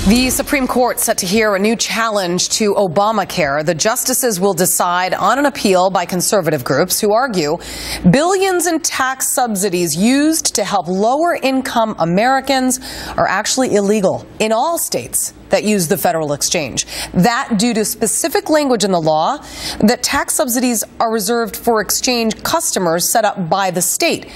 The Supreme Court set to hear a new challenge to Obamacare. The justices will decide on an appeal by conservative groups who argue billions in tax subsidies used to help lower-income Americans are actually illegal in all states that use the federal exchange. That due to specific language in the law that tax subsidies are reserved for exchange customers set up by the state.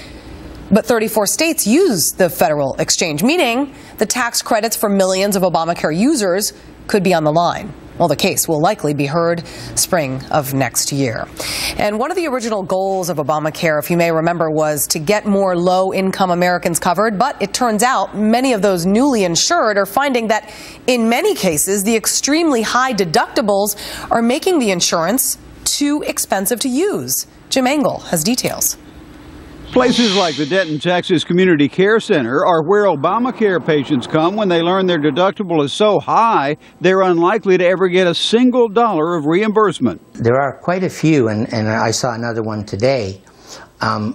But 34 states use the federal exchange, meaning the tax credits for millions of Obamacare users could be on the line. Well, the case will likely be heard spring of next year. And one of the original goals of Obamacare, if you may remember, was to get more low-income Americans covered. But it turns out many of those newly insured are finding that in many cases, the extremely high deductibles are making the insurance too expensive to use. Jim Engel has details. Places like the Denton, Texas Community Care Center are where Obamacare patients come when they learn their deductible is so high, they're unlikely to ever get a single dollar of reimbursement. There are quite a few, and I saw another one today,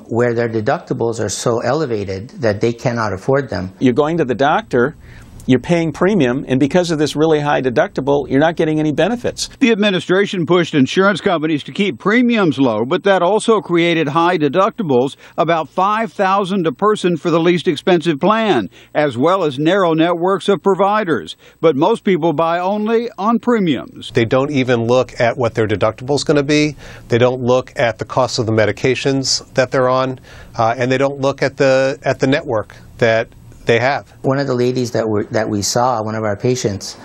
where their deductibles are so elevated that they cannot afford them. You're going to the doctor, you're paying premium, and because of this really high deductible, you're not getting any benefits. The administration pushed insurance companies to keep premiums low, but that also created high deductibles, about $5,000 a person for the least expensive plan, as well as narrow networks of providers. But most people buy only on premiums. They don't even look at what their deductible is going to be. They don't look at the cost of the medications that they're on, and they don't look at the network that they have. One of the ladies that we saw, one of our patients,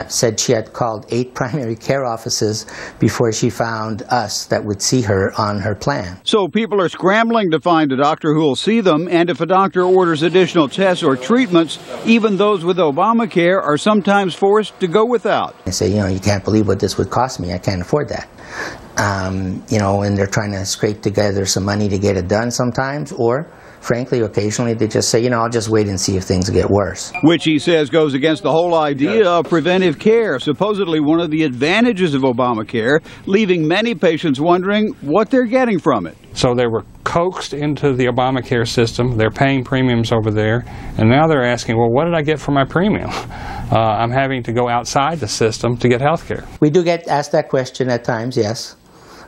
said she had called 8 primary care offices before she found us that would see her on her plan. So people are scrambling to find a doctor who will see them, and if a doctor orders additional tests or treatments, even those with Obamacare are sometimes forced to go without. They say, you can't believe what this would cost me. I can't afford that. And they're trying to scrape together some money to get it done sometimes, or frankly, occasionally they just say, I'll just wait and see if things get worse. Which he says goes against the whole idea of preventive care, supposedly one of the advantages of Obamacare, leaving many patients wondering what they're getting from it. So they were coaxed into the Obamacare system. They're paying premiums over there, and now they're asking, well, what did I get for my premium? I'm having to go outside the system to get health care. We do get asked that question at times, yes.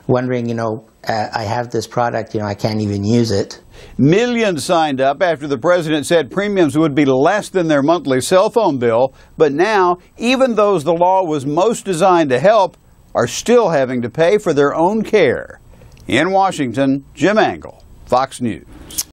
Wondering, I have this product, I can't even use it. Millions signed up after the president said premiums would be less than their monthly cell phone bill. But now, even those the law was most designed to help are still having to pay for their own care. In Washington, Jim Engel, Fox News.